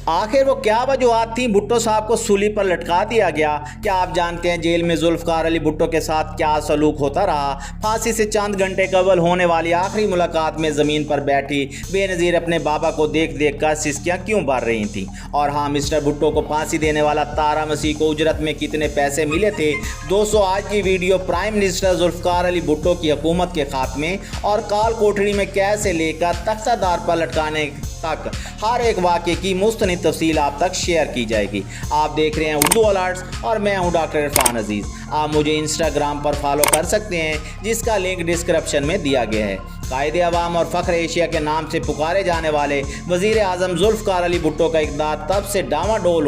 आखिर वो क्या वजूहत थी भुट्टो साहब को सूली पर लटका दिया गया? क्या आप जानते हैं जेल में जुल्फ़िकार अली भुट्टो के साथ क्या सलूक होता रहा? फांसी से चंद घंटे कबल होने वाली आखिरी मुलाकात में ज़मीन पर बैठी बेनज़ीर अपने बाबा को देख देख कर सिसकियाँ क्यों भर रही थीं? और हाँ, मिस्टर भुट्टो को फांसी देने वाला तारा मसीह को उजरत में कितने पैसे मिले थे? दोस्तों, आज की video prime minister Zulfikar Ali Bhutto की हुकूमत के खात्मे और काल कोठरी में कैद से लेकर तख्तादार पर लटकाने तक हर एक वाक़े की मुस्तनिद तफसील आप तक शेयर की जाएगी। आप देख रहे हैं उर्दू अलर्ट्स और मैं हूं डॉक्टर इरफान अजीज़। आप मुझे इंस्टाग्राम पर फॉलो कर सकते हैं, जिसका लिंक डिस्क्रिप्शन में दिया गया है। कायदे अवाम और फ़ख्र एशिया के नाम से पुकारे जाने वाले वज़ीर आज़म जुल्फ़िकार अली भुट्टो का इक़्तिदार तब से डामाडोल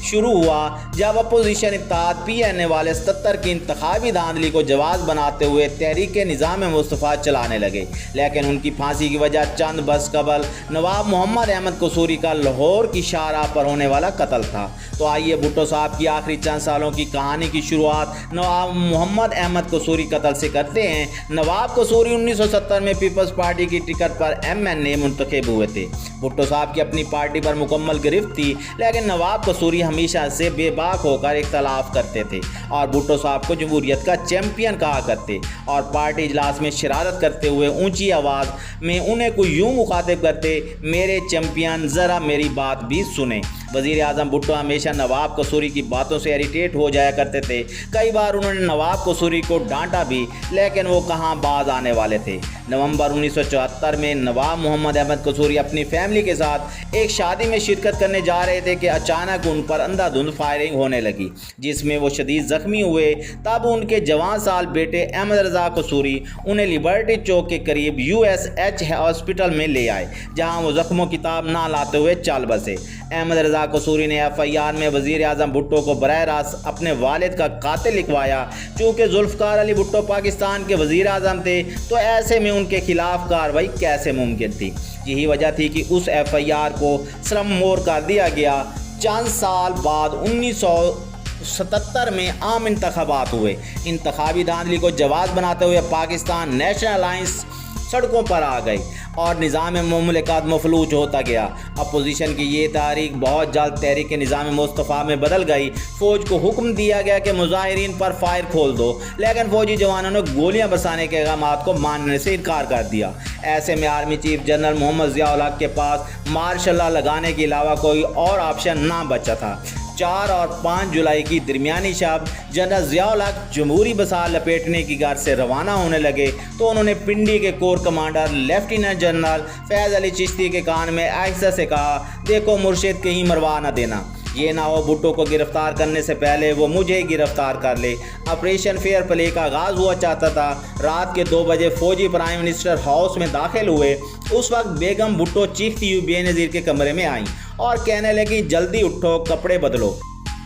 शुरू हुआ जब अपोजिशन इत्तेहाद PNA वाले 77 की इंतखाबी धांधली को जवाज़ बनाते हुए तहरीक निज़ाम मुस्तफ़ा चलाने लगे। लेकिन उनकी फांसी की वजह चंद बरस कबल नवाब मोहम्मद अहमद कसूरी का लाहौर की शाहराह पर होने वाला कत्ल था। तो आइए भुट्टो साहब की आखिरी चंद सालों की कहानी की शुरुआत नवाब मोहम्मद अहमद कसूरी कत्ल से करते हैं। नवाब कसूरी 1970 में पीपल्स पार्टी की टिकट पर MNA मुंतखब हुए थे। भुट्टो साहब की अपनी पार्टी पर मुकम्मल गिरफ्त थी, लेकिन नवाब कसूरी हमेशा से बेबाक होकर इख्तलाफ करते थे और भुट्टो साहब को जमहूरियत का चैम्पियन कहा करते और पार्टी इजलास में शरारत करते हुए ऊंची आवाज़ में उन्हें कोई यूँ मुखातिब करते, मेरे चैम्पियन ज़रा मेरी बात भी सुने। वज़ीर आज़म भुट्टो हमेशा नवाब कसूरी की बातों से इरिटेट हो जाया करते थे। कई बार उन्होंने नवाब कसूरी को डांटा भी, लेकिन वो कहाँ बाज आने वाले थे। नवंबर 1974 में नवाब मोहम्मद अहमद कसूरी अपनी फैमिली के साथ एक शादी में शिरकत करने जा रहे थे कि अचानक उन पर अंधाधुंध फायरिंग होने लगी, जिसमें वो शदीद ज़ख्मी हुए। तब उनके जवान साल बेटे अहमद रज़ा कसूरी उन्हें लिबर्टी चौक के करीब USH हॉस्पिटल में ले आए, जहाँ वो ज़ख्मों की ताब ना लाते हुए चल बसे। अहमद रज़ा कसूरी ने FIR में वज़ीर आज़म भुट्टो को बराह रास्त अपने वालिद का कातिल लिखवाया। चूँकि जुल्फ़िकार अली भुट्टो पाकिस्तान के वज़ीर आज़म थे, तो ऐसे में उनके खिलाफ कार्रवाई कैसे मुमकिन थी? यही वजह थी कि उस FIR को सरमोर कर दिया गया। चंद साल बाद 1977 में आम इंतखाबात हुए। इंतखाबी धांधली को जवाज़ बनाते हुए पाकिस्तान नेशनल अलायंस सड़कों पर आ गई और निज़ाम मुमलिकत मफलूज होता गया। अपोजिशन की ये तारीख बहुत जल्द तहरीक निज़ाम मुस्तफ़ा में बदल गई। फ़ौज को हुक्म दिया गया कि मुजाहिरीन पर फायर खोल दो, लेकिन फ़ौजी जवानों ने गोलियां बरसाने के अहकामात को मानने से इनकार कर दिया। ऐसे में army chief general Mohammad Zia-ul Haq के पास मार्शल लॉ लगाने के अलावा कोई और ऑप्शन ना बचा था। 4 और 5 जुलाई की दरमियानी शब जनरल ज़िया-उल हक़ जमहूरी बसार लपेटने की गर्ज से रवाना होने लगे, तो उन्होंने पिंडी के कोर कमांडर लेफ्टिनेंट जनरल फैज़ अली चिश्ती के कान में आहिस्ता से कहा, देखो मुर्शिद, कहीं मरवा न देना। ये ना हो भुट्टो को गिरफ्तार करने से पहले वो मुझे ही गिरफ्तार कर ले। ऑपरेशन फेयर प्ले का आगाज़ हुआ चाहता था। रात के 2 बजे फौजी प्राइम मिनिस्टर हाउस में दाखिल हुए। उस वक्त बेगम भुट्टो चीखती हुई बेनज़ीर के कमरे में आईं और कहने लगी, जल्दी उठो, कपड़े बदलो,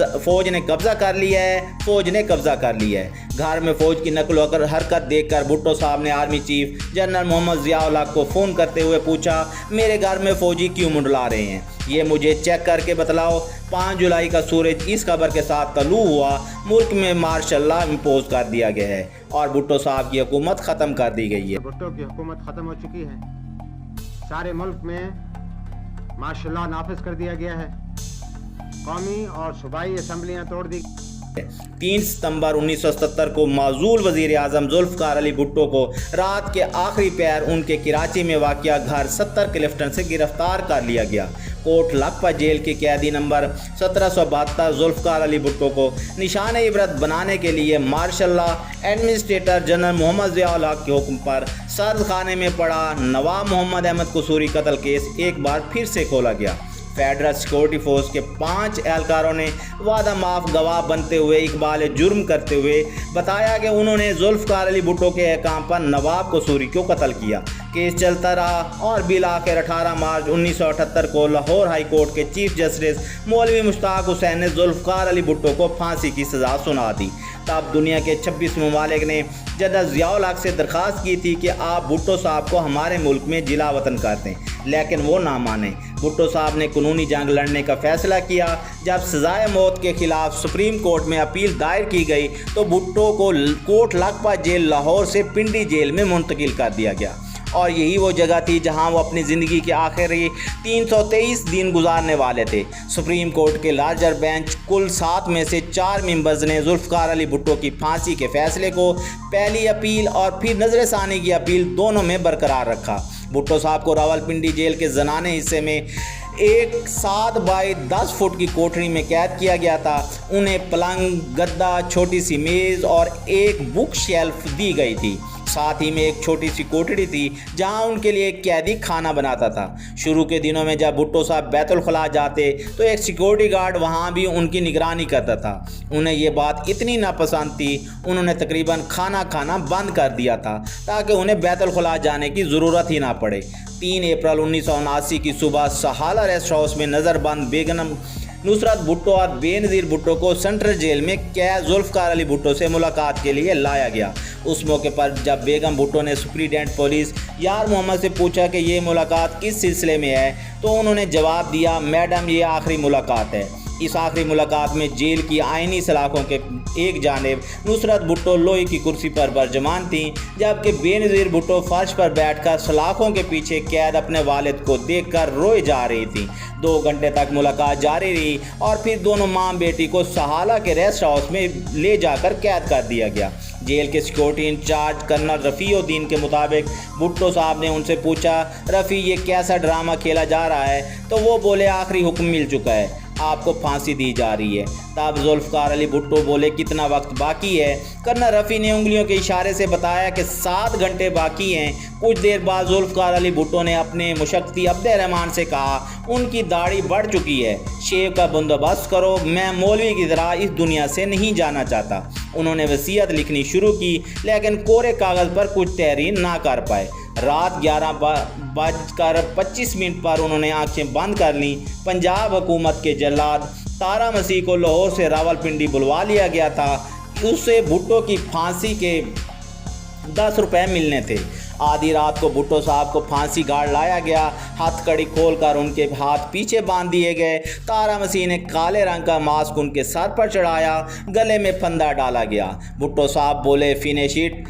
फ़ौज ने कब्ज़ा कर लिया है, फ़ौज ने कब्ज़ा कर लिया है। घर में फ़ौज की नकल हरकत देखकर भुट्टो साहब ने army chief general Mohammad Zia-ul हक़ को फ़ोन करते हुए पूछा, मेरे घर में फ़ौजी क्यों मुंडला रहे हैं? ये मुझे चेक करके बतलाओ। 5 जुलाई का सूरज इस खबर के साथ तलू हुआ, मुल्क में मार्शल लॉ इम्पोज कर दिया गया है और भुट्टो साहब की हुकूमत ख़त्म कर दी गई है। भुट्टो की हुकूमत ख़त्म हो चुकी है। सारे मुल्क में मार्शल लॉ नाफिज कर दिया गया है। कौमी और सूबाई असम्बलियाँ तोड़ दी। 3 सितंबर 1977 को माजूल वज़ीर आज़म जुल्फ़िकार अली भुट्टो को रात के आखिरी पैर उनके कराची में वाक़िया घर 70 क्लिफ्टन से गिरफ़्तार कर लिया गया। कोट लखपत जेल के कैदी नंबर 1772 जुल्फ़िकार अली भुट्टो को निशान इबरत बनाने के लिए martial law administrator general Mohammad Zia-ul Haq के हुक्म पर सर्द खाने में पड़ा नवाब मोहम्मद अहमद कसूरी कत्ल केस एक बार फिर से खोला गया। फेडरल सिक्योरिटी फोर्स के 5 एहलकारों ने वादा माफ गवाह बनते हुए इकबाल जुर्म करते हुए बताया कि उन्होंने जुल्फ़िकार अली भुट्टो के अहकाम पर नवाब कसूरी को कत्ल किया। केस चलता रहा और बिल आखिर 18 मार्च 1978 को लाहौर हाई कोर्ट के चीफ जस्टिस मौलवी मुश्ताक हुसैन ने जुल्फ़िकार अली भुट्टो को फांसी की सज़ा सुना दी। तब दुनिया के 26 ममालिक ने जनरल ज़िया-उल हक़ से दरख्वास्त की थी कि आप भुट्टो साहब को हमारे मुल्क में जिला वतन कर दें, लेकिन वो ना माने। भुट्टो साहब ने कानूनी जंग लड़ने का फैसला किया। जब सज़ाए मौत के खिलाफ सुप्रीम कोर्ट में अपील दायर की गई, तो भुट्टो को कोट लखपत जेल लाहौर से पिंडी जेल में मुंतकिल कर दिया गया और यही वो जगह थी जहां वो अपनी ज़िंदगी के आखिरी 323 दिन गुजारने वाले थे। सुप्रीम कोर्ट के लार्जर बेंच कुल 7 में से 4 मेंबर्स ने जुल्फ़िकार अली भुट्टो की फांसी के फैसले को पहली अपील और फिर नजरसानी की अपील दोनों में बरकरार रखा। भुट्टो साहब को रावलपिंडी जेल के जनाने हिस्से में एक 7 बाई 10 फुट की कोठरी में कैद किया गया था। उन्हें पलंग, गद्दा, छोटी सी मेज़ और एक बुक शेल्फ दी गई थी। साथ ही में एक छोटी सी कोठरी थी जहां उनके लिए एक कैदी खाना बनाता था। शुरू के दिनों में जब भुट्टो साहब बैतुल खला जाते तो एक सिक्योरिटी गार्ड वहां भी उनकी निगरानी करता था। उन्हें ये बात इतनी नापसंद थी, उन्होंने तकरीबन खाना खाना बंद कर दिया था ताकि उन्हें बैतुल खला जाने की ज़रूरत ही ना पड़े। 3 अप्रैल 1979 की सुबह सहाला रेस्ट हाउस में नज़रबंद बेगम नुसरत भुट्टो और बेनज़ीर भुट्टो को सेंट्रल जेल में कैद जुल्फ़िकार अली भुट्टो से मुलाकात के लिए लाया गया। उस मौके पर जब बेगम भुट्टो ने सुप्रीटेंडेंट पुलिस यार मोहम्मद से पूछा कि ये मुलाकात किस सिलसिले में है, तो उन्होंने जवाब दिया, मैडम ये आखिरी मुलाकात है। इस आखिरी मुलाकात में जेल की आईनी सलाखों के एक जानिब नुसरत भुट्टो लोहे की कुर्सी पर बरजमान थीं, जबकि बेनज़ीर भुट्टो फर्श पर बैठकर सलाखों के पीछे कैद अपने वालिद को देखकर रोए जा रही थीं। 2 घंटे तक मुलाकात जारी रही और फिर दोनों मां बेटी को सहाला के रेस्ट हाउस में ले जाकर कैद कर दिया गया। जेल के सिक्योरिटी इंचार्ज कर्नल रफ़ीउद्दीन के मुताबिक भुट्टो साहब ने उनसे पूछा, रफ़ी ये कैसा ड्रामा खेला जा रहा है? तो वो बोले, आखिरी हुक्म मिल चुका है, आपको फांसी दी जा रही है। तब जुल्फ़िकार अली भुट्टो बोले, कितना वक्त बाकी है? कर्नल रफ़ी ने उंगलियों के इशारे से बताया कि 7 घंटे बाकी हैं। कुछ देर बाद जुल्फ़िकार अली भुट्टो ने अपने मुशक्की अब्दुर्रहमान से कहा, उनकी दाढ़ी बढ़ चुकी है, शेव का बंदोबस्त करो, मैं मौलवी की तरह इस दुनिया से नहीं जाना चाहता। उन्होंने वसीयत लिखनी शुरू की लेकिन कोरे कागज़ पर कुछ तहरीर ना कर पाए। रात 11:25 पर उन्होंने आंखें बंद कर लीं। पंजाब हुकूमत के जल्लाद तारा मसीह को लाहौर से रावलपिंडी बुलवा लिया गया था। उससे भुट्टो की फांसी के 10 रुपये मिलने थे। आधी रात को भुट्टो साहब को फांसी गाड़ लाया गया। हथकड़ी खोलकर उनके हाथ पीछे बांध दिए गए। तारा मसीह ने काले रंग का मास्क उनके सर पर चढ़ाया, गले में फंदा डाला गया। भुट्टो साहब बोले, फिनिश इट।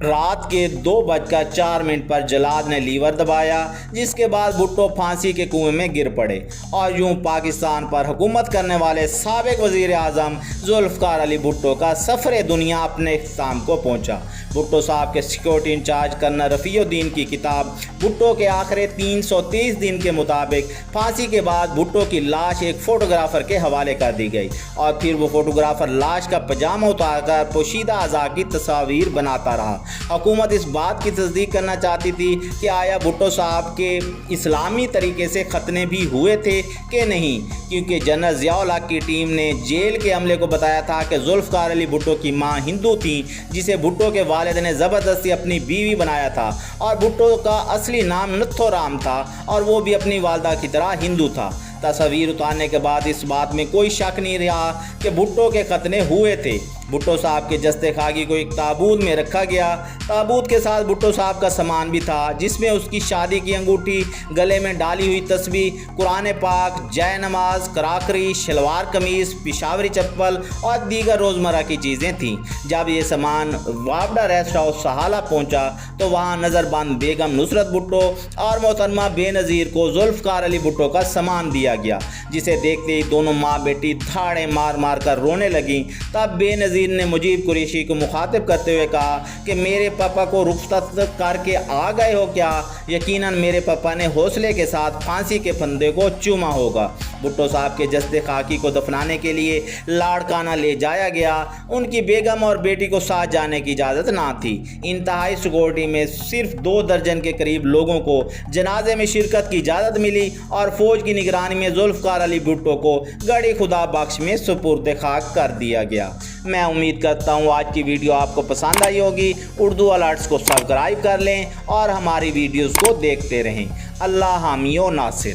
रात के 2:04 पर जलाद ने लीवर दबाया, जिसके बाद भुट्टो फांसी के कुएं में गिर पड़े और यूं पाकिस्तान पर हुकूमत करने वाले साबिक वज़ीर आज़म जुल्फ़िकार अली भुट्टो का सफ़र दुनिया अपने इख्तिताम को पहुंचा। भुट्टो साहब के सिक्योरिटी इंचार्ज कर्नल रफ़ीउद्दीन की किताब भुट्टो के आखिरी 330 दिन के मुताबिक फांसी के बाद भुट्टो की लाश एक फ़ोटोग्राफ़र के हवाले कर दी गई और फिर वो फ़ोटोग्राफ़र लाश का पजामा उतारकर पोशीदा अज़ा की तस्वीर बनाता रहा। हुकूमत इस बात की तस्दीक करना चाहती थी कि आया भुट्टो साहब के इस्लामी तरीके से खतने भी हुए थे कि नहीं, क्योंकि जनरल ज़ियाउल हक की टीम ने जेल के अमले को बताया था कि जुल्फ़िकार अली भुट्टो की मां हिंदू थी, जिसे भुट्टो के वालिद ने ज़बरदस्ती अपनी बीवी बनाया था और भुट्टो का असली नाम नथोराम था और वो भी अपनी वालदा की तरह हिंदू था। तस्वीर उतारने के बाद इस बात में कोई शक नहीं रहा कि भुट्टो के खतने हुए थे। भुट्टो साहब के जस्ते खाकी को एक ताबूत में रखा गया। ताबूत के साथ भुट्टो साहब का सामान भी था, जिसमें उसकी शादी की अंगूठी, गले में डाली हुई तस्बीह, कुरान पाक, जय नमाज, कराकरी, शलवार कमीज़, पिशावरी चप्पल और दीगर रोज़मर्रा की चीज़ें थीं। जब ये सामान वापडा रेस्ट हाउस सहाला पहुंचा तो वहाँ नज़रबंद बेगम नुसरत भुट्टो और मोहतरमा बेनज़ीर को जुल्फ़िकार अली भुट्टो का सामान दिया गया, जिसे देखते ही दोनों माँ बेटी धाड़े मार मार कर रोने लगीं। तब बेनज़ीर ने मुजीब कुरैशी को मुखातिब करते हुए कहा कि मेरे पापा को रुखसत करके आ गए हो क्या? यकीनन मेरे पापा ने हौसले के साथ फांसी के फंदे को चूमा होगा। भुट्टो साहब के जस्ते खाकी को दफनाने के लिए लाड़काना ले जाया गया। उनकी बेगम और बेटी को साथ जाने की इजाज़त ना थी। इंतहाई सिक्योरिटी में सिर्फ 2 दर्जन के करीब लोगों को जनाजे में शिरकत की इजाज़त मिली और फौज की निगरानी में जुल्फ़िकार अली भुट्टो को गड़ी खुदा बख्श में सुपुर्द खाक कर दिया गया। मैं उम्मीद करता हूँ आज की वीडियो आपको पसंद आई होगी। उर्दू अलर्ट्स को सब्सक्राइब कर लें और हमारी वीडियोज़ को देखते रहें। अल्लाह हामी व नासिर।